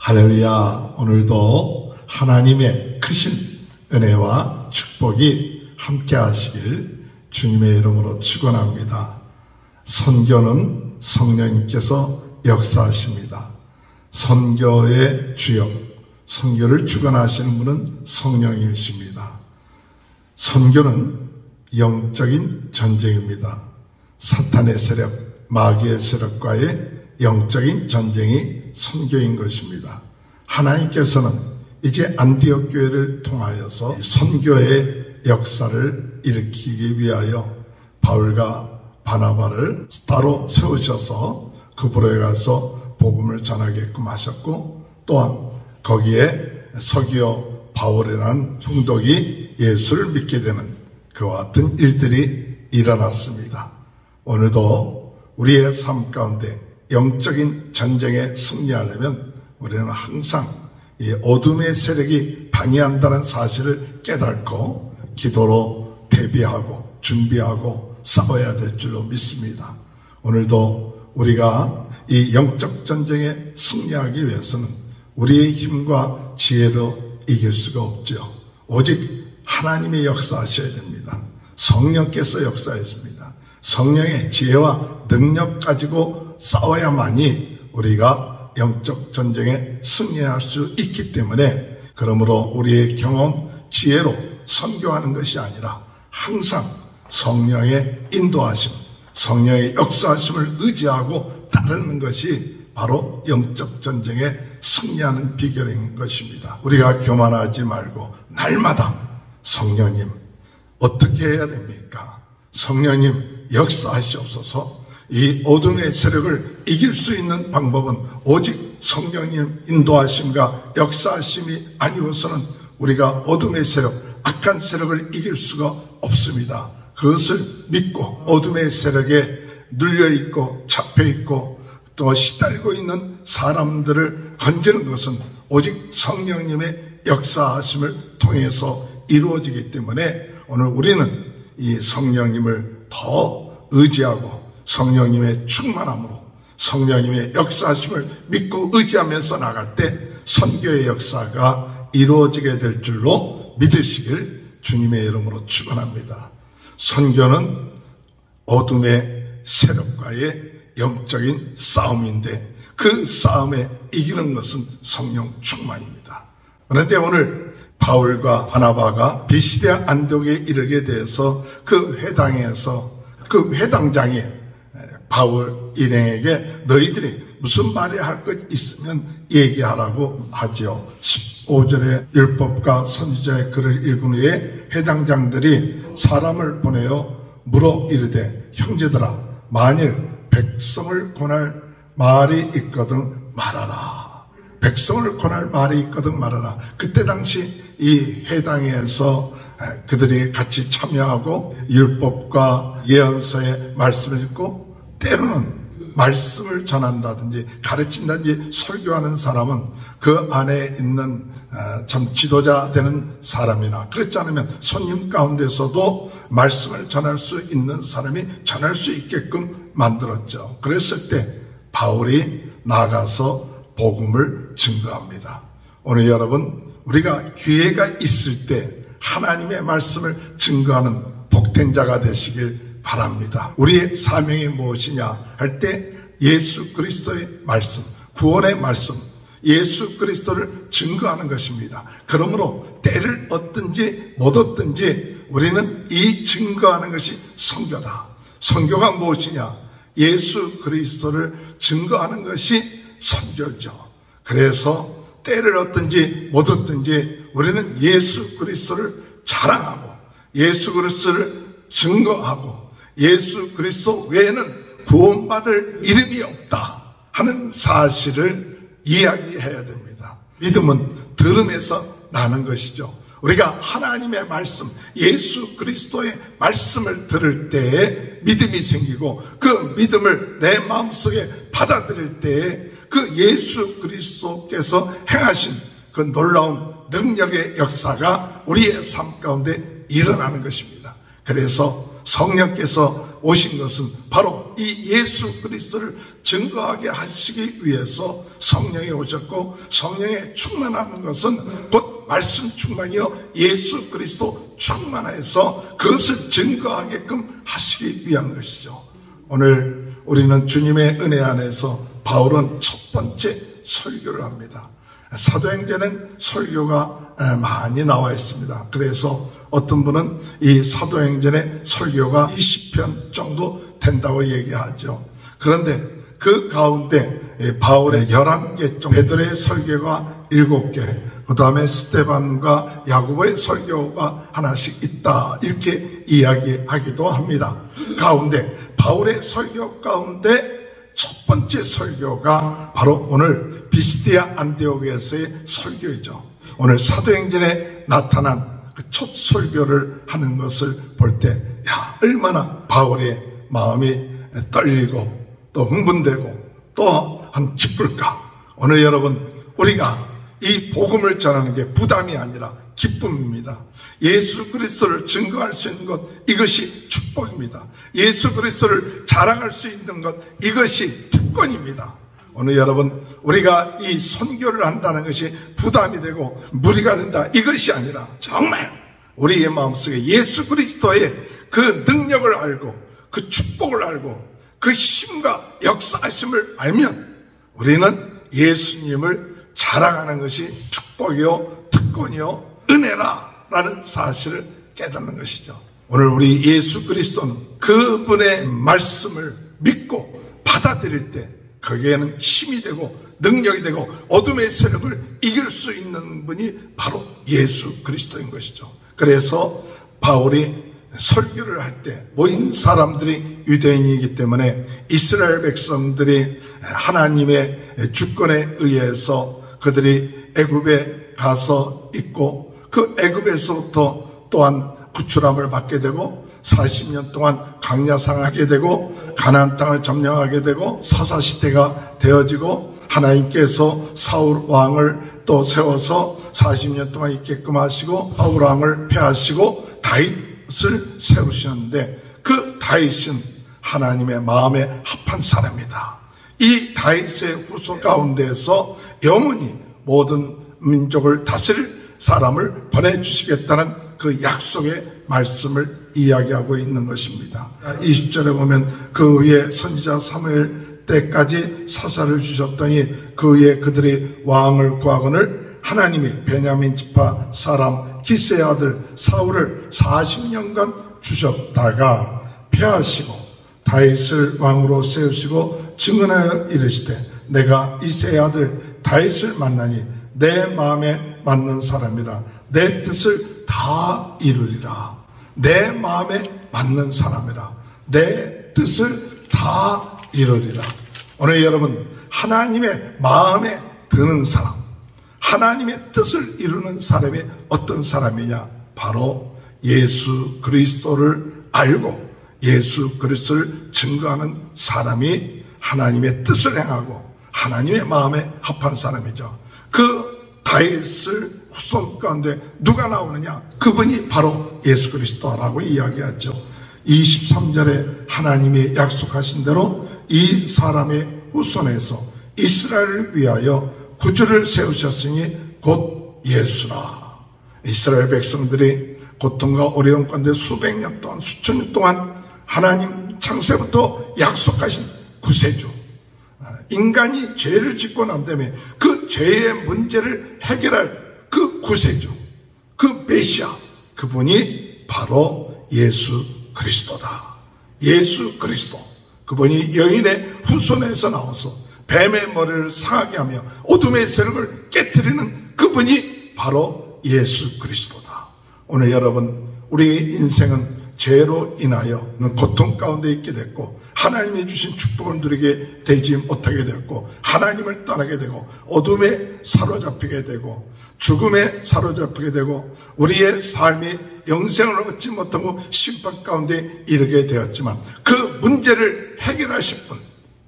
할렐루야. 오늘도 하나님의 크신 은혜와 축복이 함께 하시길 주님의 이름으로 축원합니다. 선교는 성령님께서 역사하십니다. 선교의 주역, 선교를 주관하시는 분은 성령님이십니다. 선교는 영적인 전쟁입니다. 사탄의 세력, 마귀의 세력과의 영적인 전쟁이 선교인 것입니다. 하나님께서는 이제 안디옥 교회를 통하여서 선교의 역사를 일으키기 위하여 바울과 바나바를 따로 세우셔서 그부로에 가서 복음을 전하게끔 하셨고, 또한 거기에 서기오 바울이라는 총독이 예수를 믿게 되는 그와 같은 일들이 일어났습니다. 오늘도 우리의 삶 가운데 영적인 전쟁에 승리하려면 우리는 항상 이 어둠의 세력이 방해한다는 사실을 깨닫고 기도로 대비하고 준비하고 싸워야 될 줄로 믿습니다. 오늘도 우리가 이 영적 전쟁에 승리하기 위해서는 우리의 힘과 지혜로 이길 수가 없죠. 오직 하나님이 역사하셔야 됩니다. 성령께서 역사해 줍니다. 성령의 지혜와 능력 가지고 싸워야만이 우리가 영적 전쟁에 승리할 수 있기 때문에, 그러므로 우리의 경험, 지혜로 선교하는 것이 아니라 항상 성령의 인도하심, 성령의 역사하심을 의지하고 따르는 것이 바로 영적 전쟁에 승리하는 비결인 것입니다. 우리가 교만하지 말고 날마다 성령님 어떻게 해야 됩니까? 성령님 역사하시옵소서. 이 어둠의 세력을 이길 수 있는 방법은 오직 성령님 인도하심과 역사하심이 아니고서는 우리가 어둠의 세력, 악한 세력을 이길 수가 없습니다. 그것을 믿고 어둠의 세력에 눌려있고 잡혀있고 또 시달리고 있는 사람들을 건지는 것은 오직 성령님의 역사하심을 통해서 이루어지기 때문에, 오늘 우리는 이 성령님을 더 의지하고 성령님의 충만함으로 성령님의 역사하심을 믿고 의지하면서 나갈 때 선교의 역사가 이루어지게 될 줄로 믿으시길 주님의 이름으로 축원합니다. 선교는 어둠의 세력과의 영적인 싸움인데 그 싸움에 이기는 것은 성령 충만입니다. 그런데 오늘 바울과 바나바가 비시디아 안디옥에 이르게 돼서 그 회당에서 그 회당장이 바울 일행에게 너희들이 무슨 말해야 할 것 있으면 얘기하라고 하지요. 15절에 율법과 선지자의 글을 읽은 후에 회당장들이 사람을 보내어 물어 이르되 형제들아, 만일 백성을 권할 말이 있거든 말하라. 백성을 권할 말이 있거든 말하라. 그때 당시 이 회당에서 그들이 같이 참여하고 율법과 예언서의 말씀을 읽고, 때로는 말씀을 전한다든지 가르친다든지 설교하는 사람은 그 안에 있는 참 지도자 되는 사람이나, 그렇지 않으면 손님 가운데서도 말씀을 전할 수 있는 사람이 전할 수 있게끔 만들었죠. 그랬을 때 바울이 나가서 복음을 증거합니다. 오늘 여러분, 우리가 기회가 있을 때 하나님의 말씀을 증거하는 복된 자가 되시길 바랍니다. 우리의 사명이 무엇이냐 할 때 예수 그리스도의 말씀, 구원의 말씀, 예수 그리스도를 증거하는 것입니다. 그러므로 때를 얻든지 못 얻든지 우리는 이 증거하는 것이 선교다. 선교가 무엇이냐? 예수 그리스도를 증거하는 것이 선교죠. 그래서 때를 얻든지 못 얻든지 우리는 예수 그리스도를 자랑하고 예수 그리스도를 증거하고 예수 그리스도 외에는 구원받을 이름이 없다 하는 사실을 이야기해야 됩니다. 믿음은 들음에서 나는 것이죠. 우리가 하나님의 말씀, 예수 그리스도의 말씀을 들을 때에 믿음이 생기고 그 믿음을 내 마음속에 받아들일 때에 그 예수 그리스도께서 행하신 그 놀라운 능력의 역사가 우리의 삶 가운데 일어나는 것입니다. 그래서 성령께서 오신 것은 바로 바로 이 예수 그리스도를 증거하게 하시기 위해서 성령이 오셨고, 성령에 충만하는 것은 곧 말씀 충만이요 예수 그리스도 충만해서 그것을 증거하게끔 하시기 위한 것이죠. 오늘 우리는 주님의 은혜 안에서 바울은 첫 번째 설교를 합니다. 사도행전은 설교가 많이 나와 있습니다. 그래서 어떤 분은 이 사도행전의 설교가 20편 정도 된다고 얘기하죠. 그런데 그 가운데 바울의 11개 쪽, 베드로의 설교가 7개, 그 다음에 스데반과 야고보의 설교가 하나씩 있다, 이렇게 이야기하기도 합니다. 가운데 바울의 설교 가운데 첫 번째 설교가 바로 오늘 비스디아 안디옥에서의 설교이죠. 오늘 사도행전에 나타난 그 첫 설교를 하는 것을 볼 때, 야, 얼마나 바울의 마음이 떨리고 또 흥분되고 또 한 기쁠까. 오늘 여러분, 우리가 이 복음을 전하는 게 부담이 아니라 기쁨입니다. 예수 그리스도를 증거할 수 있는 것, 이것이 축복입니다. 예수 그리스도를 자랑할 수 있는 것, 이것이 특권입니다. 오늘 여러분, 우리가 이 선교를 한다는 것이 부담이 되고 무리가 된다, 이것이 아니라 정말 우리의 마음속에 예수 그리스도의 그 능력을 알고 그 축복을 알고 그 힘과 역사하심을 알면 우리는 예수님을 자랑하는 것이 축복이요 특권이요 은혜라라는 사실을 깨닫는 것이죠. 오늘 우리 예수 그리스도는 그분의 말씀을 믿고 받아들일 때 거기에는 힘이 되고 능력이 되고 어둠의 세력을 이길 수 있는 분이 바로 예수 그리스도인 것이죠. 그래서 바울이 설교를 할 때 모인 사람들이 유대인이기 때문에 이스라엘 백성들이 하나님의 주권에 의해서 그들이 애굽에 가서 있고, 그 애굽에서부터 또한 구출함을 받게 되고 40년 동안 강야상하게 되고 가나안 땅을 점령하게 되고 사사시대가 되어지고, 하나님께서 사울 왕을 또 세워서 40년 동안 있게끔 하시고 사울 왕을 폐하시고 다윗을 세우시는데, 그 다윗은 하나님의 마음에 합한 사람이다. 이 다윗의 후손 가운데에서 영원히 모든 민족을 다스릴 사람을 보내주시겠다는 그 약속의 말씀을 이야기하고 있는 것입니다. 20절에 보면 그 후에 선지자 사무엘 때까지 사사를 주셨더니 그 후에 그들이 왕을 구하거늘 하나님이 베냐민 지파 사람 기스의 아들 사울을 40년간 주셨다가 폐하시고 다윗을 왕으로 세우시고 증언하여 이르시되 내가 이새의 아들 다윗을 만나니 내 마음에 맞는 사람이라 내 뜻을 다 이루리라. 내 마음에 맞는 사람이라 내 뜻을 다 이루리라. 오늘 여러분, 하나님의 마음에 드는 사람, 하나님의 뜻을 이루는 사람이 어떤 사람이냐? 바로 예수 그리스도를 알고 예수 그리스도를 증거하는 사람이 하나님의 뜻을 행하고 하나님의 마음에 합한 사람이죠. 그 다윗을 후손 가운데 누가 나오느냐? 그분이 바로 예수 그리스도라고 이야기하죠. 23절에 하나님이 약속하신 대로 이 사람의 후손에서 이스라엘을 위하여 구주를 세우셨으니 곧 예수라. 이스라엘 백성들이 고통과 어려움 가운데 수백 년 동안 수천 년 동안 하나님 창세부터 약속하신 구세주, 인간이 죄를 짓고 난 다음에 그 죄의 문제를 해결할 그 구세주, 그 메시아, 그분이 바로 예수 그리스도다. 예수 그리스도, 그분이 여인의 후손에서 나와서 뱀의 머리를 상하게 하며 어둠의 세력을 깨뜨리는 그분이 바로 예수 그리스도다. 오늘 여러분, 우리의 인생은 죄로 인하여 고통 가운데 있게 됐고 하나님이 주신 축복을 누리게 되지 못하게 됐고 하나님을 떠나게 되고 어둠에 사로잡히게 되고 죽음에 사로잡히게 되고 우리의 삶이 영생을 얻지 못하고 심판 가운데 이르게 되었지만 그 문제를 해결하실 분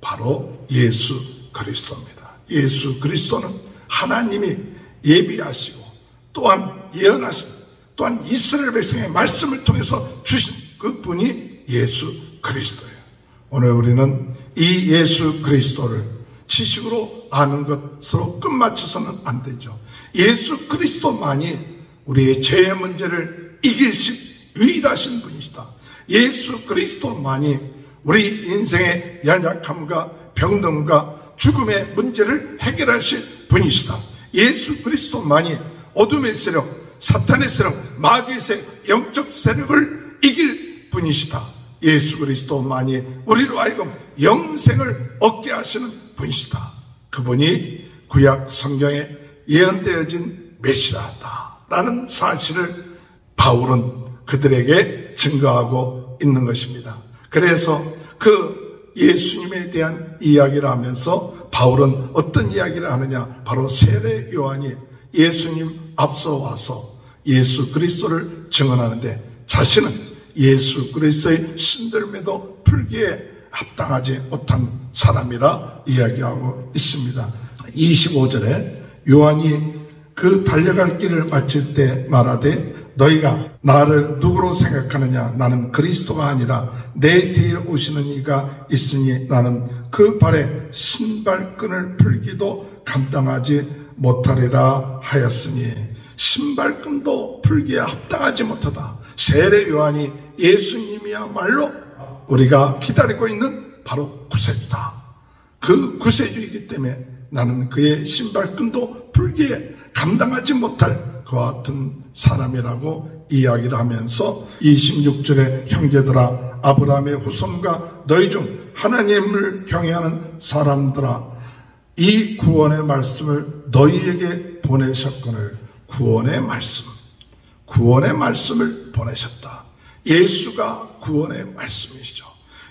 바로 예수 그리스도입니다. 예수 그리스도는 하나님이 예비하시고 또한 예언하신 또한 이스라엘 백성의 말씀을 통해서 주신 그 분이 예수 그리스도예요. 오늘 우리는 이 예수 그리스도를 지식으로 아는 것으로 끝마쳐서는 안 되죠. 예수 그리스도만이 우리의 죄의 문제를 이기실 유일하신 분이시다. 예수 그리스도만이 우리 인생의 연약함과 병듦과 죽음의 문제를 해결하실 분이시다. 예수 그리스도만이 어둠의 세력, 사탄의 세력, 마귀의 세력, 영적 세력을 이길 분이시다. 예수 그리스도만이 우리로 하여금 영생을 얻게 하시는 분이시다. 그분이 구약 성경에 예언되어진 메시아다라는 사실을 바울은 그들에게 증거하고 있는 것입니다. 그래서 그 예수님에 대한 이야기를 하면서 바울은 어떤 이야기를 하느냐, 바로 세례 요한이 예수님 앞서 와서 예수 그리스도를 증언하는데 자신은 예수 그리스도의 신들매도 풀기에 합당하지 못한 사람이라 이야기하고 있습니다. 25절에 요한이 그 달려갈 길을 마칠 때 말하되 너희가 나를 누구로 생각하느냐? 나는 그리스도가 아니라 내 뒤에 오시는 이가 있으니 나는 그 발에 신발끈을 풀기도 감당하지 못하리라 하였으니, 신발끈도 풀기에 합당하지 못하다. 세례 요한이 예수님이야말로 우리가 기다리고 있는 바로 구세주다. 그 구세주이기 때문에 나는 그의 신발끈도 풀기에 감당하지 못할 그와 같은 사람이라고 이야기를 하면서 26절에 형제들아, 아브라함의 후손과 너희 중 하나님을 경외하는 사람들아, 이 구원의 말씀을 너희에게 보내셨거늘. 구원의 말씀을 보내셨다. 예수가 구원의 말씀이시죠.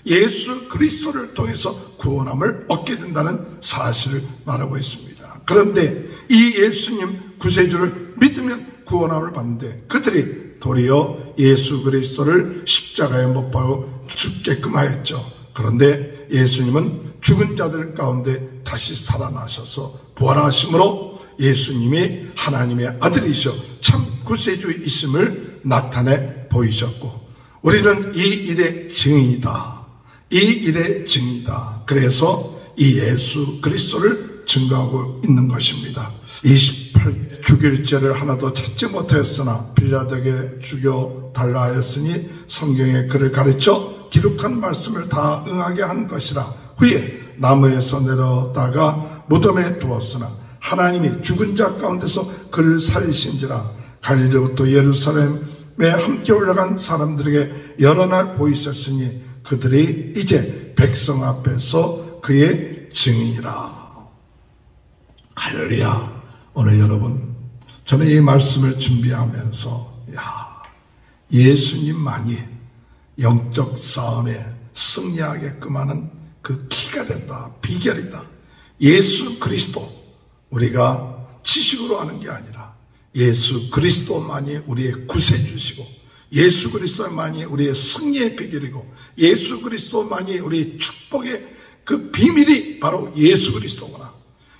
예수 그리스도를 통해서 구원함을 얻게 된다는 사실을 말하고 있습니다. 그런데 이 예수님 구세주를 믿으면 구원함을 받는데 그들이 도리어 예수 그리스도를 십자가에 못 박아 죽게끔 하였죠. 그런데 예수님은 죽은 자들 가운데 다시 살아나셔서 부활하심으로 예수님이 하나님의 아들이시여 참 구세주이심을 나타내 보이셨고, 우리는 이 일의 증인이다. 이 일의 증인이다. 그래서 이 예수 그리스도를 증거하고 있는 것입니다. 28 죽일 죄를 하나도 찾지 못하였으나 빌라도에게 죽여 달라 하였으니 성경에 그를 가르쳐 기록한 말씀을 다 응하게 한 것이라. 후에 나무에서 내려다가 무덤에 두었으나 하나님이 죽은 자 가운데서 그를 살리신지라. 갈릴리부터 예루살렘에 함께 올라간 사람들에게 여러 날 보이셨으니 그들이 이제 백성 앞에서 그의 증인이라. 할렐루야. 오늘 여러분, 저는 이 말씀을 준비하면서 예수님만이 영적 싸움에 승리하게끔 하는 그 키가 된다, 비결이다. 예수 그리스도, 우리가 지식으로 하는 게 아니라 예수 그리스도만이 우리의 구세주시고, 예수 그리스도만이 우리의 승리의 비결이고, 예수 그리스도만이 우리의 축복의 그 비밀이 바로 예수 그리스도구나.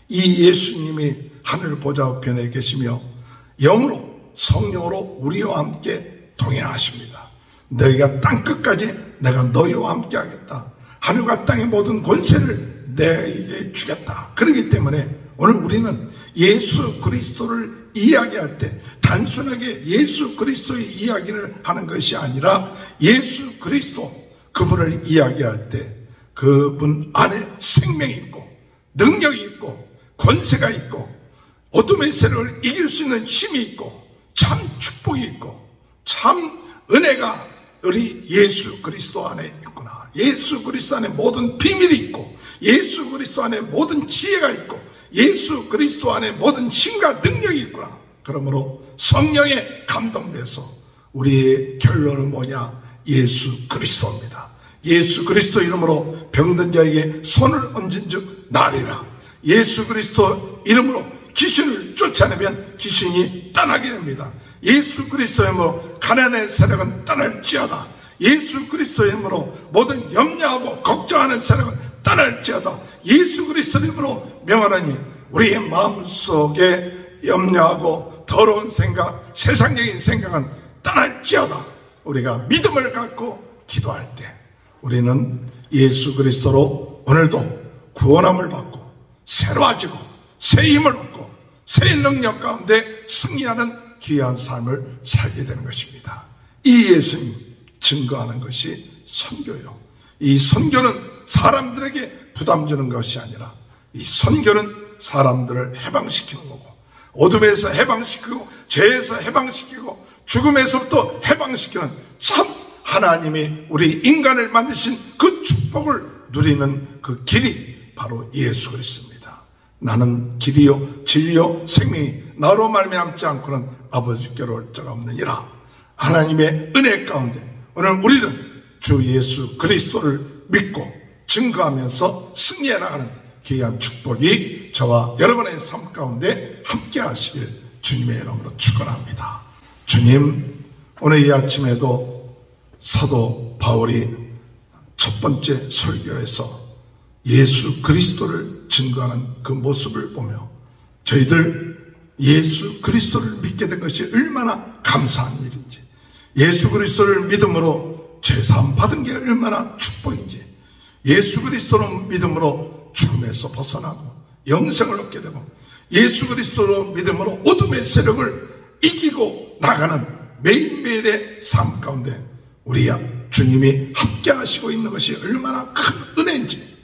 이 예수님이 하늘 보좌 우편에 계시며 영으로 성령으로 우리와 함께 동행하십니다. 너희가 땅끝까지 내가 너희와 함께 하겠다. 하늘과 땅의 모든 권세를 내게 주겠다. 그렇기 때문에 오늘 우리는 예수 그리스도를 이야기할 때 단순하게 예수 그리스도의 이야기를 하는 것이 아니라 예수 그리스도 그분을 이야기할 때 그분 안에 생명이 있고 능력이 있고 권세가 있고 어둠의 세력을 이길 수 있는 힘이 있고 참 축복이 있고 참 은혜가 우리 예수 그리스도 안에 있구나. 예수 그리스도 안에 모든 비밀이 있고 예수 그리스도 안에 모든 지혜가 있고 예수 그리스도 안에 모든 힘과 능력이 있구나. 그러므로 성령에 감동돼서 우리의 결론은 뭐냐? 예수 그리스도입니다. 예수 그리스도 이름으로 병든 자에게 손을 얹은 즉 나으리라. 예수 그리스도 이름으로 귀신을 쫓아내면 귀신이 떠나게 됩니다. 예수 그리스도의 이름으로 가난의 세력은 떠날지어다. 예수 그리스도의 이름으로 모든 염려하고 걱정하는 세력은 떠날지어다. 예수 그리스도의 이름으로 명하노니 우리의 마음속에 염려하고 더러운 생각, 세상적인 생각은 떠날지어다. 우리가 믿음을 갖고 기도할 때 우리는 예수 그리스도로 오늘도 구원함을 받고 새로워지고 새 힘을 얻고 새 능력 가운데 승리하는 귀한 삶을 살게 되는 것입니다. 이 예수님 증거하는 것이 선교요. 이 선교는 사람들에게 부담 주는 것이 아니라 이 선교는 사람들을 해방시키는 거고, 어둠에서 해방시키고 죄에서 해방시키고 죽음에서부터 해방시키는 참 하나님이 우리 인간을 만드신 그 축복을 누리는 그 길이 바로 예수 그리스도입니다. 나는 길이요 진리요 생명이 나로 말미암지 않고는 아버지께로 올 자가 없느니라. 하나님의 은혜 가운데 오늘 우리는 주 예수 그리스도를 믿고 증거하면서 승리해 나가는 귀한 축복이 저와 여러분의 삶 가운데 함께 하시길 주님의 이름으로 축원합니다. 주님, 오늘 이 아침에도 사도 바울이 첫 번째 설교에서 예수 그리스도를 증거하는 그 모습을 보며 저희들 예수 그리스도를 믿게 된 것이 얼마나 감사한 일인지, 예수 그리스도를 믿음으로 죄사함 받은 게 얼마나 축복인지, 예수 그리스도로 믿음으로 죽음에서 벗어나고 영생을 얻게 되고 예수 그리스도로 믿음으로 어둠의 세력을 이기고 나가는 매일매일의 삶 가운데 우리 주님이 함께 하시고 있는 것이 얼마나 큰 은혜인지,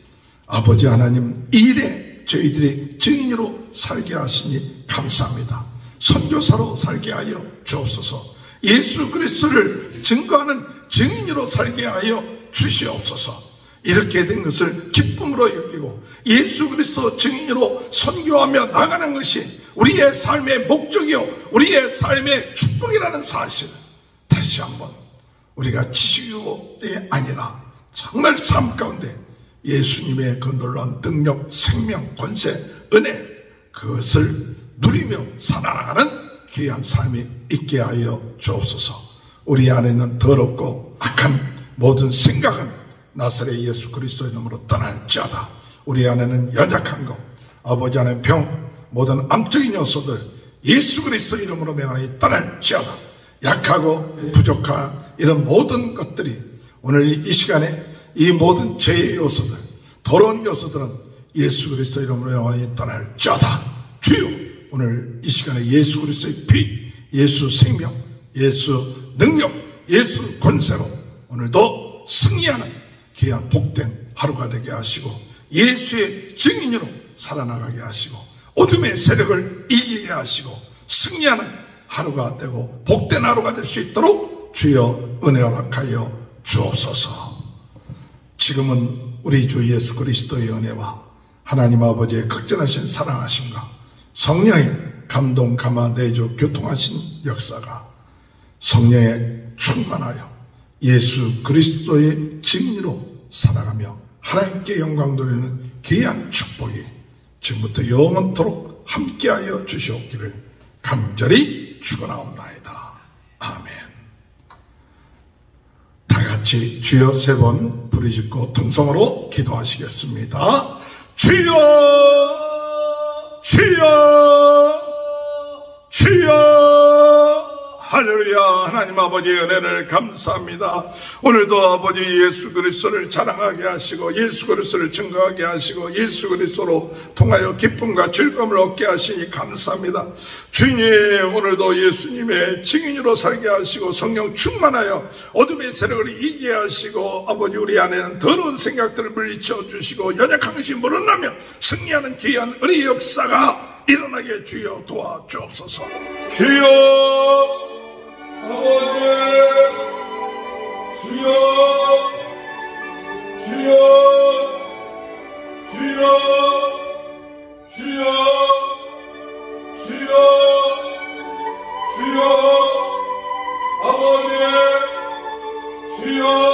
아버지 하나님 이 일에 저희들이 증인으로 살게 하시니 감사합니다. 선교사로 살게 하여 주옵소서. 예수 그리스도를 증거하는 증인으로 살게 하여 주시옵소서. 이렇게 된 것을 기쁨으로 여기고 예수 그리스도 증인으로 선교하며 나가는 것이 우리의 삶의 목적이요 우리의 삶의 축복이라는 사실, 다시 한번 우리가 지식이 아니라 정말 삶 가운데 예수님의 그 놀라운 능력, 생명, 권세, 은혜, 그것을 누리며 살아나가는 귀한 삶이 있게 하여 주옵소서. 우리 안에는 더럽고 악한 모든 생각은 나사렛 예수 그리스도의 이름으로 떠날지어다. 우리 안에는 연약한 것, 아버지 안에 병, 모든 암적인 요소들 예수 그리스도 이름으로 명하니 떠날지어다. 약하고 부족한 이런 모든 것들이 오늘 이 시간에 이 모든 죄의 요소들, 더러운 요소들은 예수 그리스도 이름으로 명하니 떠날지어다. 주여, 오늘 이 시간에 예수 그리스도의 피, 예수 생명, 예수 능력, 예수 권세로 오늘도 승리하는 귀한 복된 하루가 되게 하시고 예수의 증인으로 살아나가게 하시고 어둠의 세력을 이기게 하시고 승리하는 하루가 되고 복된 하루가 될 수 있도록 주여 은혜 허락하여 주옵소서. 지금은 우리 주 예수 그리스도의 은혜와 하나님 아버지의 극진하신 사랑하심과 성령의 감동 감화 내주 교통하신 역사가 성령에 충만하여 예수 그리스도의 증인으로 살아가며 하나님께 영광 돌리는 귀한 축복이 지금부터 영원토록 함께하여 주시옵기를 간절히 축원하옵나이다. 아멘. 다 같이 주여 세 번 부르짖고 통성으로 기도하시겠습니다. 주여, 주여, 주여. 할렐루야. 하나님 아버지의 은혜를 감사합니다. 오늘도 아버지 예수 그리스도를 자랑하게 하시고 예수 그리스도를 증거하게 하시고 예수 그리스도로 통하여 기쁨과 즐거움을 얻게 하시니 감사합니다. 주님, 오늘도 예수님의 증인으로 살게 하시고 성령 충만하여 어둠의 세력을 이기게 하시고 아버지 우리 안에는 더러운 생각들을 물리쳐 주시고 연약한 것이 물러나며 승리하는 귀한 은혜의 역사가 일어나게 주여 도와주옵소서. 주여, 아버지, 주여, 주여, 주여, 주여, 주여, 주여, 아버지, 주여.